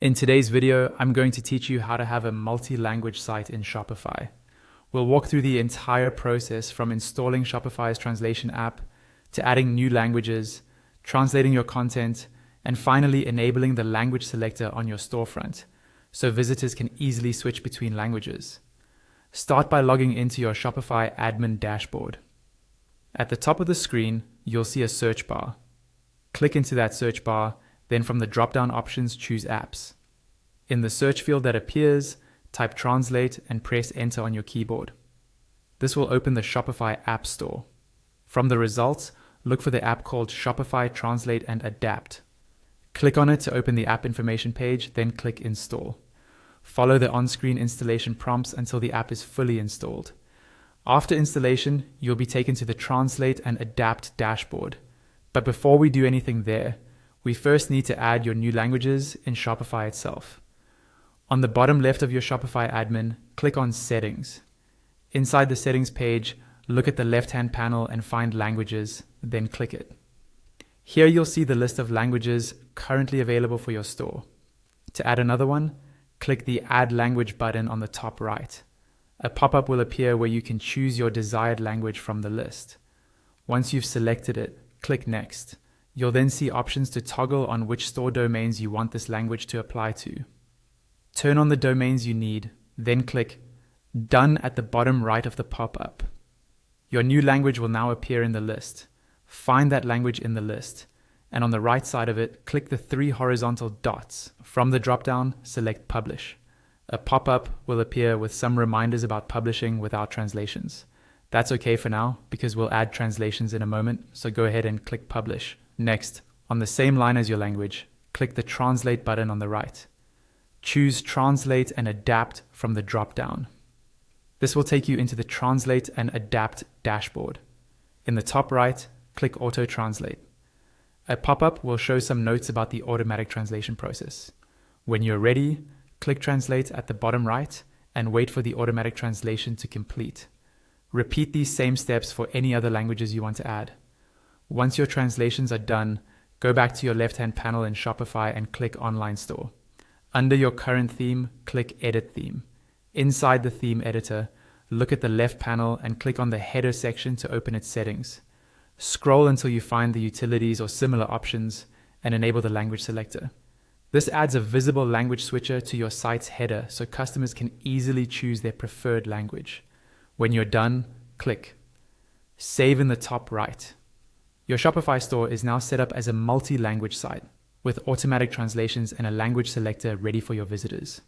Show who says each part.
Speaker 1: In today's video, I'm going to teach you how to have a multi-language site in Shopify. We'll walk through the entire process from installing Shopify's translation app to adding new languages, translating your content, and finally enabling the language selector on your storefront so visitors can easily switch between languages. Start by logging into your Shopify admin dashboard. At the top of the screen, you'll see a search bar. Click into that search bar, then from the drop-down options, choose Apps. In the search field that appears, type Translate and press Enter on your keyboard. This will open the Shopify App Store. From the results, look for the app called Shopify Translate and Adapt. Click on it to open the app information page, then click Install. Follow the on-screen installation prompts until the app is fully installed. After installation, you'll be taken to the Translate and Adapt dashboard. But before we do anything there, we first need to add your new languages in Shopify itself. On the bottom left of your Shopify admin, click on Settings. Inside the Settings page, look at the left-hand panel and find Languages, then click it. Here you'll see the list of languages currently available for your store. To add another one, click the Add Language button on the top right. A pop-up will appear where you can choose your desired language from the list. Once you've selected it, click Next. You'll then see options to toggle on which store domains you want this language to apply to. Turn on the domains you need, then click Done at the bottom right of the pop-up. Your new language will now appear in the list. Find that language in the list, and on the right side of it, click the 3 horizontal dots. From the drop-down, select Publish. A pop-up will appear with some reminders about publishing without translations. That's okay for now, because we'll add translations in a moment, so go ahead and click Publish. Next, on the same line as your language, click the Translate button on the right. Choose Translate and Adapt from the drop-down. This will take you into the Translate and Adapt dashboard. In the top right, click Auto Translate. A pop-up will show some notes about the automatic translation process. When you're ready, click Translate at the bottom right and wait for the automatic translation to complete. Repeat these same steps for any other languages you want to add. Once your translations are done, go back to your left-hand panel in Shopify and click Online Store. Under your current theme, click Edit Theme. Inside the theme editor, look at the left panel and click on the header section to open its settings. Scroll until you find the utilities or similar options and enable the language selector. This adds a visible language switcher to your site's header so customers can easily choose their preferred language. When you're done, click Save in the top right. Your Shopify store is now set up as a multi-language site with automatic translations and a language selector ready for your visitors.